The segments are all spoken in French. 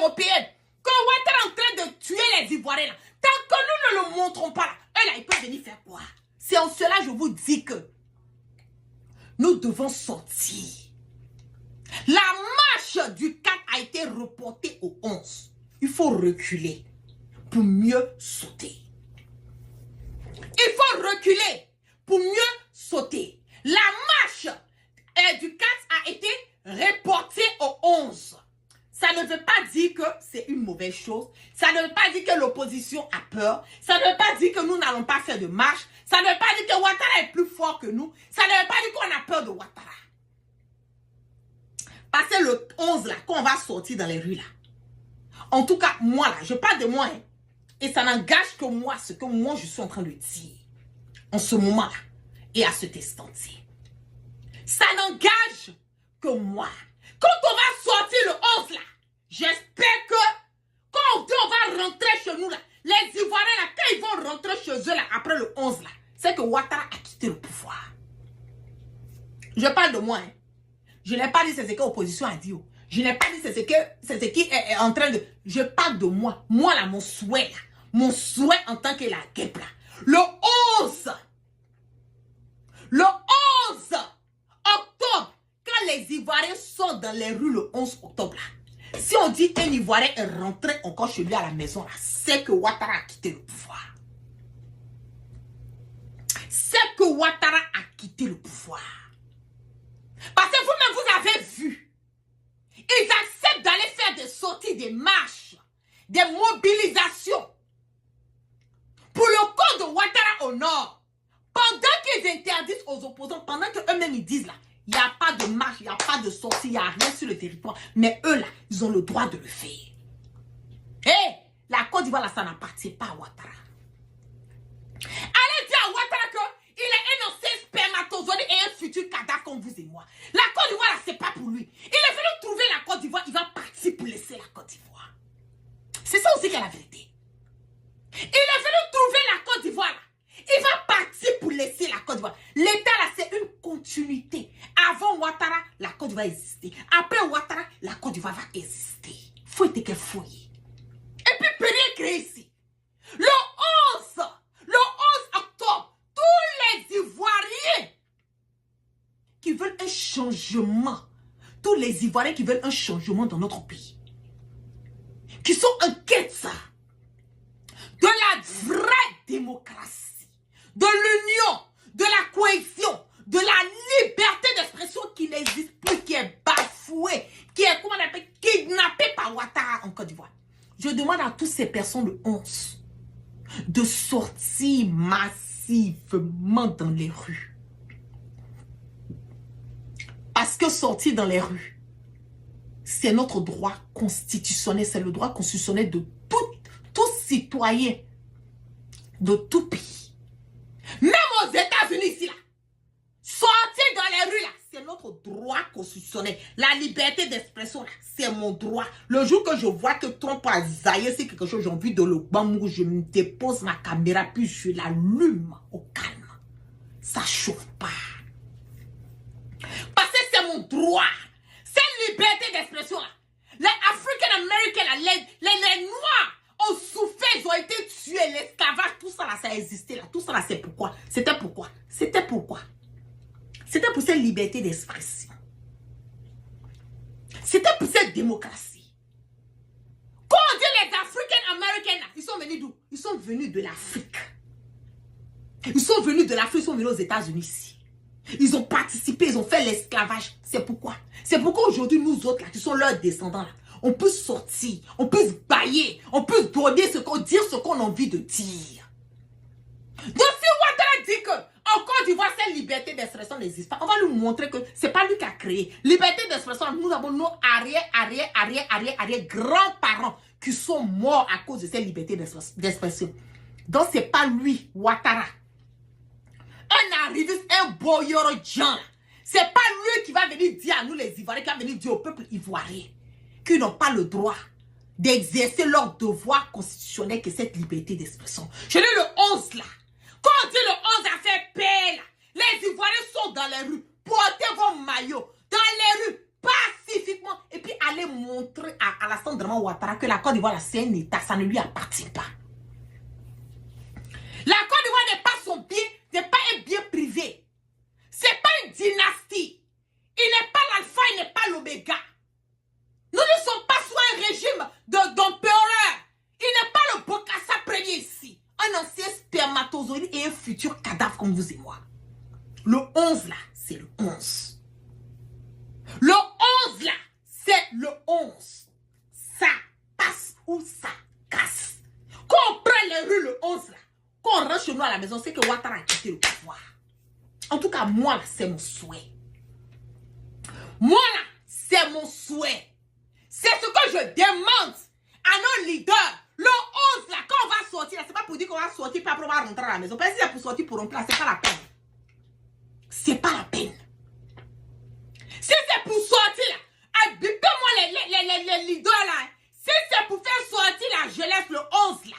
européenne, que Ouattara est en train de tuer les Ivoiriens, là, tant que nous ne le montrons pas, là, eux là, ils peuvent venir faire quoi? C'est en cela je vous dis que nous devons sortir. La marche du 4 a été reportée au 11. Il faut reculer pour mieux sauter. Il faut reculer pour mieux sauter. La marche du 4 a été reportée au 11. Ça ne veut pas dire que c'est une mauvaise chose. Ça ne veut pas dire que l'opposition a peur. Ça ne veut pas dire que nous n'allons pas faire de marche. Ça ne veut pas dire que Ouattara est plus fort que nous. Ça ne veut pas dire qu'on a peur de Ouattara. Parce que le 11 là, quand on va sortir dans les rues là. En tout cas, moi là, je parle de moi. Hein, et ça n'engage que moi, ce que moi je suis en train de dire. En ce moment là. Et à cet instant-ci. Ça n'engage que moi. Quand on va sortir le 11 là, j'espère que quand on va rentrer chez nous là, les Ivoiriens là, quand ils vont rentrer chez eux là, après le 11 là, c'est que Ouattara a quitté le pouvoir. Je parle de moi. Hein. Je n'ai pas dit c'est ce que l'opposition a dit. Je n'ai pas dit c'est ce qui est en train de... Je parle de moi. Moi là, mon souhait là. Mon souhait en tant que la guêpe là. Le 11 octobre, quand les Ivoiriens sont dans les rues le 11 octobre là, si on dit qu'un Ivoirien est rentré encore chez lui à la maison là, c'est que Ouattara a quitté le pouvoir. C'est que Ouattara a quitté le pouvoir. Parce que vous-même, vous avez vu, ils acceptent d'aller faire des sorties, des marches, des mobilisations pour le compte de Ouattara au nord. Pendant qu'ils interdisent aux opposants, pendant qu'eux-mêmes ils disent là, il n'y a pas de marche, il n'y a pas de sortie, il n'y a rien sur le territoire. Mais eux là, ils ont le droit de le faire. Hé, la Côte d'Ivoire là, ça n'appartient pas à Ouattara. Allez dire à Ouattara qu'il est un ancien spermatozoïde et un futur cadavre comme vous et moi. La Côte d'Ivoire là, c'est pas pour lui. Il est venu trouver la Côte d'Ivoire, il va partir pour laisser la Côte d'Ivoire. C'est ça aussi qui est la vérité. Il est venu trouver la Côte d'Ivoire là. Il va partir pour laisser la Côte d'Ivoire. L'État là, c'est une continuité. Avant Ouattara, la Côte d'Ivoire existait. Après Ouattara, la Côte d'Ivoire va exister. Faut être qu'elle fouille. Et puis, peut rien créer ici. Le 11 octobre, tous les Ivoiriens qui veulent un changement, tous les Ivoiriens qui veulent un changement dans notre pays, qui sont en quête ça, de la vraie démocratie, de l'union, de la cohésion, de la liberté d'expression qui n'existe plus, qui est bafouée, qui est, comment on appelle, kidnappée par Ouattara en Côte d'Ivoire. Je demande à toutes ces personnes le 11 de sortir massivement dans les rues. Parce que sortir dans les rues, c'est notre droit constitutionnel, c'est le droit constitutionnel de tout citoyen de tout pays. Même aux États-Unis ici là, sortir dans les rues là, c'est notre droit constitutionnel. La liberté d'expression là, c'est mon droit. Le jour que je vois que Trump a zaillé, c'est quelque chose, j'ai envie de le bambou, je me dépose ma caméra puis je l'allume au calme. Ça chauffe pas. Parce que c'est mon droit. Cette liberté d'expression là. Les African Americans là, les Noirs ont souffert, ils ont été tués, l'esclavage, tout ça là, ça a existé là. Tout ça là, c'est pourquoi. C'était pourquoi. C'était pourquoi. C'était pour cette liberté d'expression. C'était pour cette démocratie. Quand on dit les African Americans là, ils sont venus d'où? Ils sont venus de l'Afrique. Ils sont venus de l'Afrique, ils sont venus aux États-Unis ici. Ils ont participé, ils ont fait l'esclavage. C'est pourquoi. C'est pourquoi aujourd'hui, nous autres, là, qui sont leurs descendants, là, on peut sortir, on peut se bailler, on peut donner dire ce qu'on a envie de dire. Donc si Ouattara dit que en Côte d'Ivoire, cette liberté d'expression n'existe pas, on va lui montrer que ce n'est pas lui qui a créé. Liberté d'expression, nous avons nos arrière grands-parents qui sont morts à cause de cette liberté d'expression. Donc ce n'est pas lui, Ouattara. Un arriviste, un boyoro Jean. C'est pas lui qui va venir dire à nous les Ivoiriens, qui va venir dire au peuple ivoirien qu'ils n'ont pas le droit d'exercer leur devoir constitutionnel que cette liberté d'expression. Je dis le 11 là. Quand on dit le 11 a fait paix là, les Ivoiriens sont dans les rues. Portez vos maillots dans les rues pacifiquement et puis allez aller montrer à Alassane Draman Ouattara que la Côte d'Ivoire, c'est un État, ça ne lui appartient pas. La Côte d'Ivoire n'est pas son bien, n'est pas un bien privé. C'est pas une dynastie. Il n'est pas l'alpha, il n'est pas l'oméga. Nous ne sommes pas sous un régime d'empereur. Il n'est pas le Bokassa premier ici. Un ancien spermatozoïde et un futur cadavre comme vous et moi. Le 11 là, c'est le 11. Le 11 là, c'est le 11. Ça passe ou ça casse. Quand on prend les rues le 11 là, quand on rentre chez nous à la maison, c'est que Ouattara a quitté le pouvoir. En tout cas, moi là, c'est mon souhait. Moi là, c'est mon souhait. C'est ce que je demande à nos leaders. Le 11 là, quand on va sortir, c'est pas pour dire qu'on va sortir, puis après on va rentrer à la maison. Parce que si c'est pour sortir pour rentrer, c'est pas la peine. C'est pas la peine. Si c'est pour sortir là, bipez-moi les leaders là. Si c'est pour faire sortir la jeunesse le 11 là,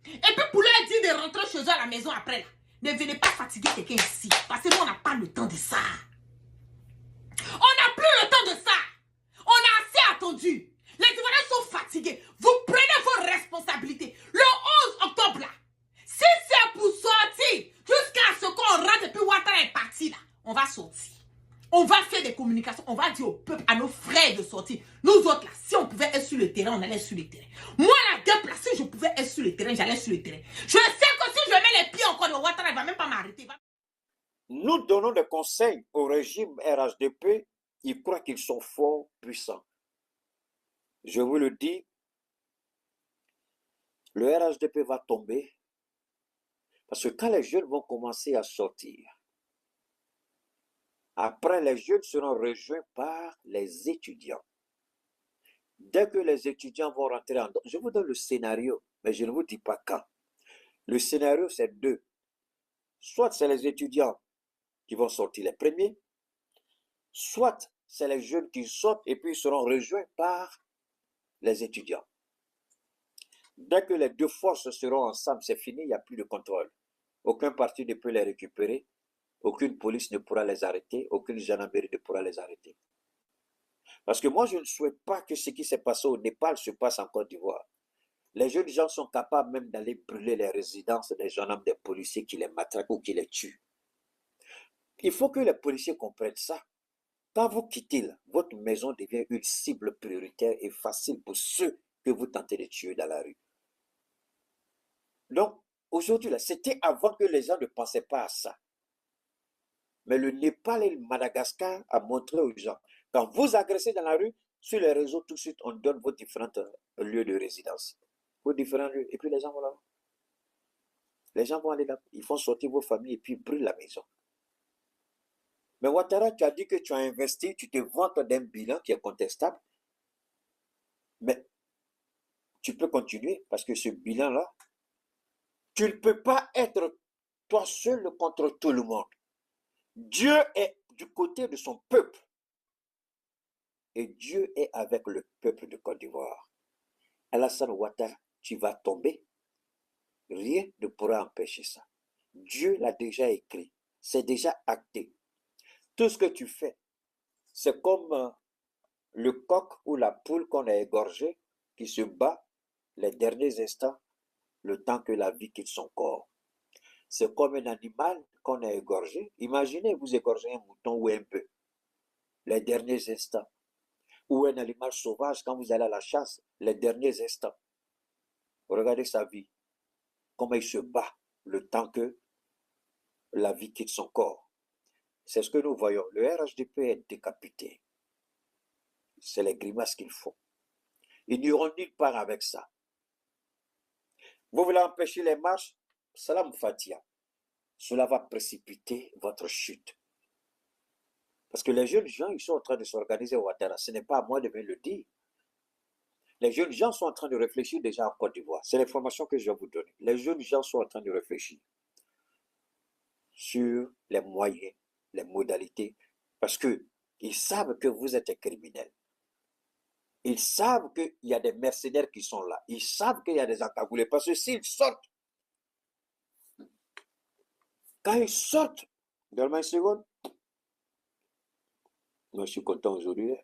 et puis pour leur dire de rentrer chez eux à la maison après là, ne venez pas fatiguer quelqu'un ici. Parce que nous, on n'a pas le temps de ça. On n'a plus le temps de ça. On a assez attendu. Les Ivoiriens sont fatigués. Vous prenez vos responsabilités. Le 11 octobre là, si c'est pour sortir jusqu'à ce qu'on rentre et puis Ouattara est parti là, on va sortir. On va faire des communications. On va dire au peuple, à nos frères de sortir. Nous autres là, si on pouvait être sur le terrain, on allait sur le terrain. Moi la gueule là, si je pouvais être sur le terrain, j'allais sur le terrain. Je sais que si je mets les pieds encore de Ouattara, il ne va même pas m'arrêter. Nous donnons des conseils au régime RHDP. Ils croient qu'ils sont fort puissants. Je vous le dis, le RHDP va tomber parce que quand les jeunes vont commencer à sortir, après les jeunes seront rejoints par les étudiants. Dès que les étudiants vont rentrer en... Je vous donne le scénario, mais je ne vous dis pas quand. Le scénario, c'est deux. Soit c'est les étudiants qui vont sortir les premiers, soit c'est les jeunes qui sortent et puis seront rejoints par les étudiants. Dès que les deux forces seront ensemble, c'est fini, il n'y a plus de contrôle. Aucun parti ne peut les récupérer, aucune police ne pourra les arrêter, aucune gendarmerie ne pourra les arrêter. Parce que moi, je ne souhaite pas que ce qui s'est passé au Népal se passe en Côte d'Ivoire. Les jeunes gens sont capables même d'aller brûler les résidences des gendarmes, des policiers qui les matraquent ou qui les tuent. Il faut que les policiers comprennent ça. Quand vous quittez là, votre maison devient une cible prioritaire et facile pour ceux que vous tentez de tuer dans la rue. Donc, aujourd'hui, là, c'était avant que les gens ne pensaient pas à ça. Mais le Népal et le Madagascar a montré aux gens, quand vous agressez dans la rue, sur les réseaux, tout de suite, on donne vos différents lieux de résidence. Vos différents lieux. Et puis les gens vont là. Les gens vont aller là. Ils font sortir vos familles et puis ils brûlent la maison. Mais Ouattara, tu as dit que tu as investi, tu te vantes d'un bilan qui est contestable. Mais tu peux continuer parce que ce bilan-là, tu ne peux pas être toi seul contre tout le monde. Dieu est du côté de son peuple. Et Dieu est avec le peuple de Côte d'Ivoire. Alassane Ouattara, tu vas tomber. Rien ne pourra empêcher ça. Dieu l'a déjà écrit. C'est déjà acté. Tout ce que tu fais, c'est comme le coq ou la poule qu'on a égorgé qui se bat les derniers instants, le temps que la vie quitte son corps. C'est comme un animal qu'on a égorgé. Imaginez, vous égorgez un mouton ou un bœuf, les derniers instants. Ou un animal sauvage quand vous allez à la chasse, les derniers instants. Regardez sa vie, comment il se bat le temps que la vie quitte son corps. C'est ce que nous voyons. Le RHDP est décapité. C'est les grimaces qu'il faut. Ils n'iront nulle part avec ça. Vous voulez empêcher les marches? Salam Fatia. Cela va précipiter votre chute. Parce que les jeunes gens, ils sont en train de s'organiser au Ouattara. Ce n'est pas à moi de le dire. Les jeunes gens sont en train de réfléchir déjà en Côte d'Ivoire. C'est l'information que je vais vous donner. Les jeunes gens sont en train de réfléchir sur les moyens, les modalités, parce qu'ils savent que vous êtes un criminel. Ils savent qu'il y a des mercenaires qui sont là. Ils savent qu'il y a des encagoulés. Parce que s'ils sortent, quand ils sortent, donne-moi une seconde. Moi, je suis content aujourd'hui.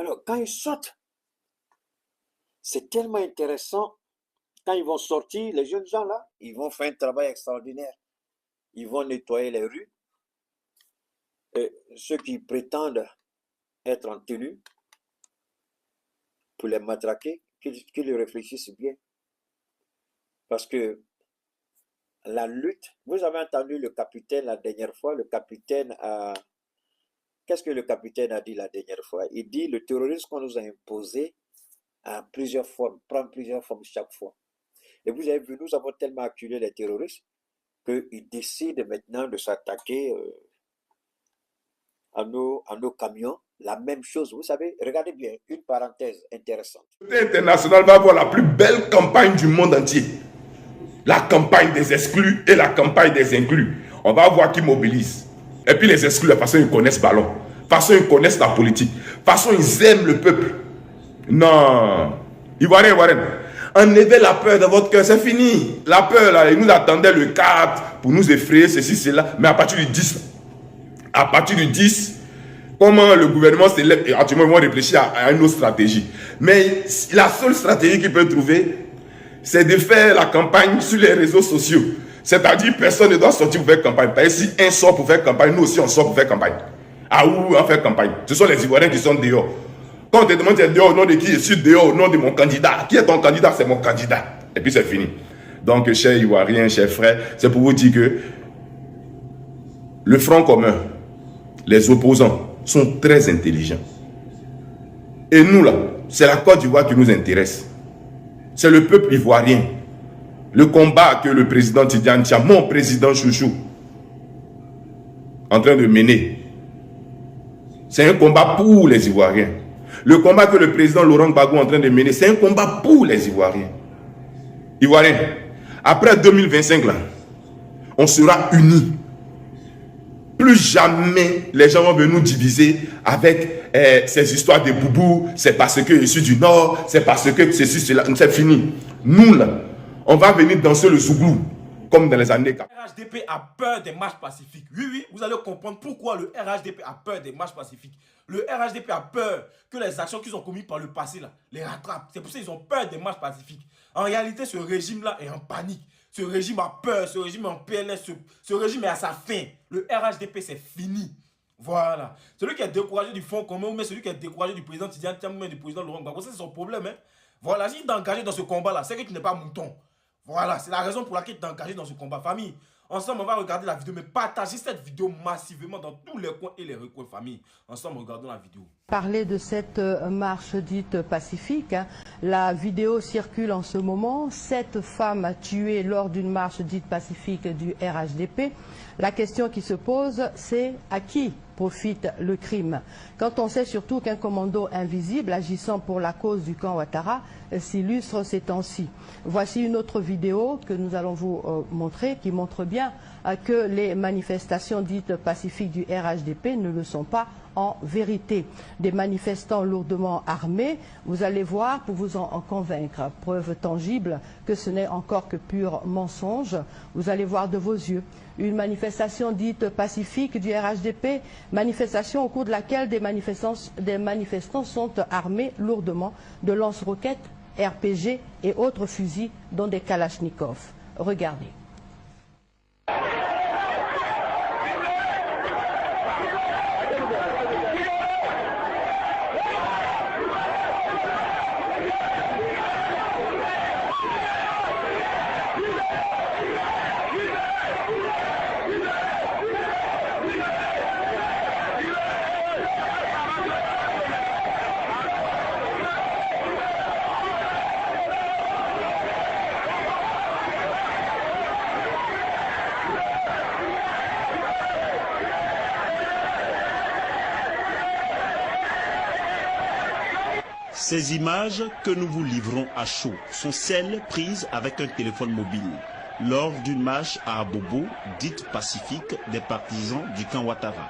Alors, quand ils sortent, c'est tellement intéressant. Quand ils vont sortir, les jeunes gens là, ils vont faire un travail extraordinaire. Ils vont nettoyer les rues. Et ceux qui prétendent être en tenue pour les matraquer, qu'ils réfléchissent bien. Parce que la lutte, vous avez entendu le capitaine la dernière fois, le capitaine a... Qu'est-ce que le capitaine a dit la dernière fois? Il dit le terrorisme qu'on nous a imposé a plusieurs formes, prend plusieurs formes chaque fois. Et vous avez vu, nous avons tellement acculé les terroristes qu'ils décident maintenant de s'attaquer à nos camions. La même chose, vous savez, regardez bien, une parenthèse intéressante. International va avoir la plus belle campagne du monde entier. La campagne des exclus et la campagne des inclus. On va voir qui mobilise. Et puis les exclus, de toute façon, ils connaissent ballon. De toute façon, ils connaissent la politique. De toute façon, ils aiment le peuple. Non. Ivoirien. Enlevez la peur de votre cœur, c'est fini. La peur, là, ils nous attendaient le 4 pour nous effrayer, ceci, cela. Mais à partir du 10, comment le gouvernement s'élève, actuellement, ils vont réfléchir à une autre stratégie. Mais la seule stratégie qu'ils peuvent trouver, c'est de faire la campagne sur les réseaux sociaux. C'est-à-dire, personne ne doit sortir pour faire campagne. Parce que si un sort pour faire campagne, nous aussi on sort pour faire campagne. Ah où on fait campagne? Ce sont les Ivoiriens qui sont dehors. Quand on te demande, tu es dehors au nom de qui? Je suis dehors au nom de mon candidat. Qui est ton candidat? C'est mon candidat. Et puis c'est fini. Donc, chers Ivoiriens, chers frères, c'est pour vous dire que le Front commun, les opposants, sont très intelligents. Et nous là, c'est la Côte d'Ivoire qui nous intéresse. C'est le peuple ivoirien. Le combat que le président Tidiane Tcham, mon président chouchou, en train de mener, c'est un combat pour les Ivoiriens. Le combat que le président Laurent Gbagbo est en train de mener, c'est un combat pour les Ivoiriens. Ivoiriens, après 2025, là, on sera unis. Plus jamais les gens vont venir nous diviser avec ces histoires de boubou. C'est parce que je suis du Nord, c'est parce que ceci, cela. C'est fini. Nous, là, on va venir danser le zouglou, comme dans les années 40. Le RHDP a peur des marches pacifiques. Oui, vous allez comprendre pourquoi le RHDP a peur des marches pacifiques. Le RHDP a peur que les actions qu'ils ont commises par le passé, là, les rattrapent. C'est pour ça qu'ils ont peur des marches pacifiques. En réalité, ce régime-là est en panique. Ce régime a peur, ce régime est en PLS, ce régime est à sa fin. Le RHDP, c'est fini. Voilà. Celui qui est découragé du Front commun, ou celui qui est découragé du président Tidiane Tcham, ou du président Laurent Gbagbo, c'est son problème. Hein? Voilà, s'il est engagé dans ce combat-là, c'est que tu n'es pas mouton. Voilà, c'est la raison pour laquelle tu es engagé dans ce combat. Famille, ensemble, on va regarder la vidéo, mais partagez cette vidéo massivement dans tous les coins et les recoins. Famille, ensemble, regardons la vidéo. Parler de cette marche dite pacifique, hein. La vidéo circule en ce moment. 7 femmes tuées lors d'une marche dite pacifique du RHDP. La question qui se pose, c'est à qui profite le crime? Quand on sait surtout qu'un commando invisible agissant pour la cause du camp Ouattara s'illustre ces temps-ci. Voici une autre vidéo que nous allons vous montrer, qui montre bien que les manifestations dites pacifiques du RHDP ne le sont pas en vérité. Des manifestants lourdement armés, vous allez voir pour vous en convaincre. Preuve tangible que ce n'est encore que pur mensonge. Vous allez voir de vos yeux une manifestation dite pacifique du RHDP, manifestation au cours de laquelle des manifestants sont armés lourdement de lance-roquettes, RPG et autres fusils, dont des kalachnikovs. Regardez. Ces images que nous vous livrons à chaud sont celles prises avec un téléphone mobile lors d'une marche à Abobo, dite pacifique, des partisans du camp Ouattara.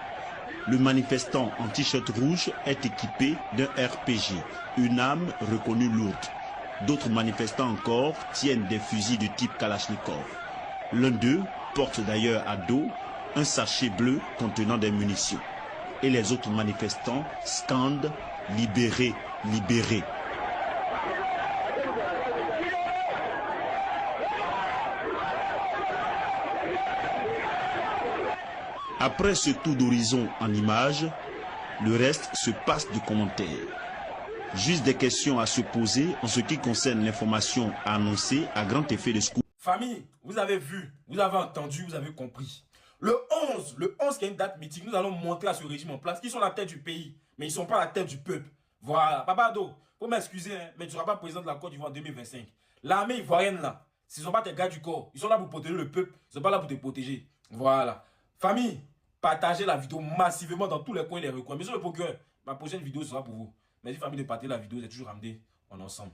Le manifestant en t-shirt rouge est équipé d'un RPG, une arme reconnue lourde. D'autres manifestants encore tiennent des fusils du type Kalachnikov. L'un d'eux porte d'ailleurs à dos un sachet bleu contenant des munitions. et les autres manifestants scandent « Libérez, libérez ». Après ce tour d'horizon en images, le reste se passe du commentaire. Juste des questions à se poser en ce qui concerne l'information annoncée à grand effet de scoop. Famille, vous avez vu, vous avez entendu, vous avez compris. Le 11 qui est une date mythique, nous allons montrer à ce régime en place qu'ils sont la tête du pays, mais ils ne sont pas la tête du peuple. Voilà, Papa Ado, faut m'excuser, hein, mais tu ne seras pas président de la Côte d'Ivoire en 2025. L'armée ivoirienne là, ce ne sont pas tes gars du corps, ils sont là pour protéger le peuple, ils ne sont pas là pour te protéger. Voilà. Famille, partagez la vidéo massivement dans tous les coins et les recoins. Mais sur le procureur, ma prochaine vidéo sera pour vous. Merci famille de partager la vidéo, c'est toujours ramené, on est ensemble.